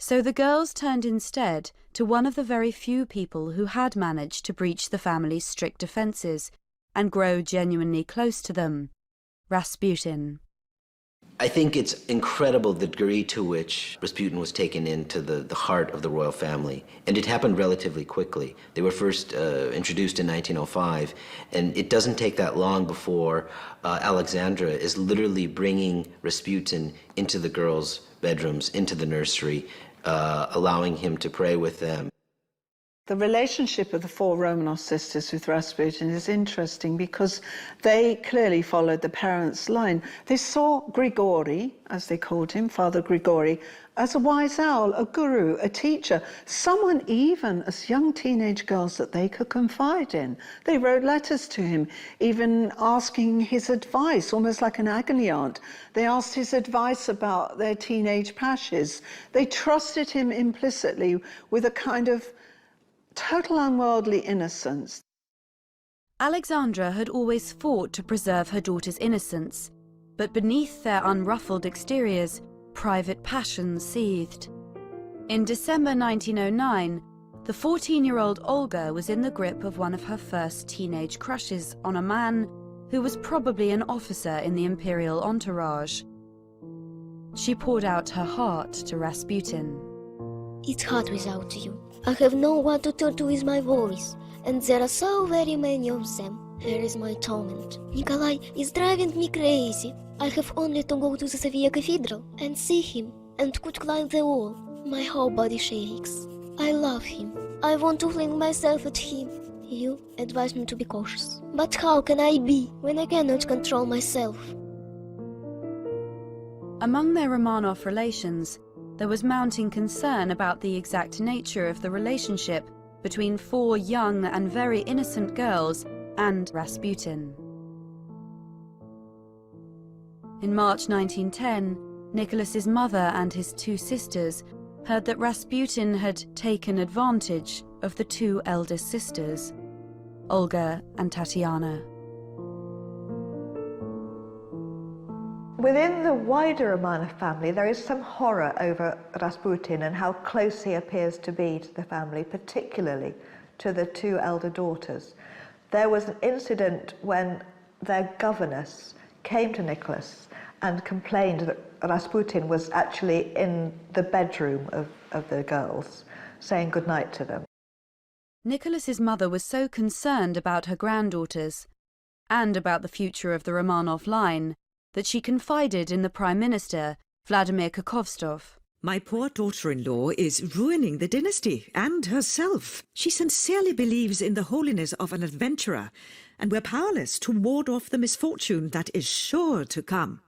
So the girls turned instead to one of the very few people who had managed to breach the family's strict defences and grow genuinely close to them, Rasputin. I think it's incredible the degree to which Rasputin was taken into the heart of the royal family, and it happened relatively quickly. They were first introduced in 1905, and it doesn't take that long before Alexandra is literally bringing Rasputin into the girls' bedrooms, into the nursery, allowing him to pray with them. The relationship of the four Romanov sisters with Rasputin is interesting because they clearly followed the parents' line. They saw Grigori, as they called him, Father Grigori, as a wise owl, a guru, a teacher, someone even as young teenage girls that they could confide in. They wrote letters to him, even asking his advice, almost like an agony aunt. They asked his advice about their teenage passions. They trusted him implicitly with a kind of total unworldly innocence. Alexandra had always fought to preserve her daughter's innocence, but beneath their unruffled exteriors, private passions seethed. In December 1909, the 14-year-old Olga was in the grip of one of her first teenage crushes on a man who was probably an officer in the imperial entourage. She poured out her heart to Rasputin. It's hard without you. I have no one to turn to with my voice, and there are so very many of them. Here is my torment. Nikolai is driving me crazy. I have only to go to the Sophia Cathedral and see him, and could climb the wall. My whole body shakes. I love him. I want to fling myself at him. You advise me to be cautious. But how can I be when I cannot control myself? Among their Romanov relations, there was mounting concern about the exact nature of the relationship between four young and very innocent girls and Rasputin. In March 1910, Nicholas's mother and his two sisters heard that Rasputin had taken advantage of the two eldest sisters, Olga and Tatiana. Within the wider Romanov family, there is some horror over Rasputin and how close he appears to be to the family, particularly to the two elder daughters. There was an incident when their governess came to Nicholas and complained that Rasputin was actually in the bedroom of the girls, saying goodnight to them. Nicholas's mother was so concerned about her granddaughters and about the future of the Romanov line that she confided in the Prime Minister, Vladimir Kakhovstov. My poor daughter-in-law is ruining the dynasty and herself. She sincerely believes in the holiness of an adventurer, and we're powerless to ward off the misfortune that is sure to come.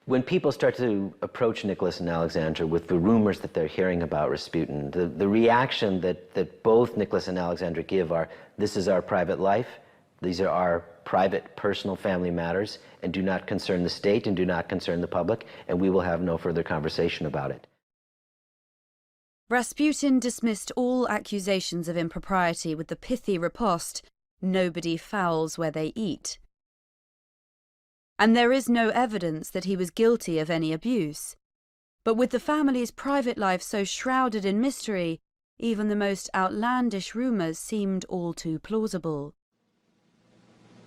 When people start to approach Nicholas and Alexandra with the rumors that they're hearing about Rasputin, the reaction that both Nicholas and Alexandra give are, this is our private life, these are our private, personal family matters, and do not concern the state and do not concern the public, and we will have no further conversation about it. Rasputin dismissed all accusations of impropriety with the pithy riposte, "Nobody fouls where they eat." And there is no evidence that he was guilty of any abuse. But with the family's private life so shrouded in mystery, even the most outlandish rumours seemed all too plausible.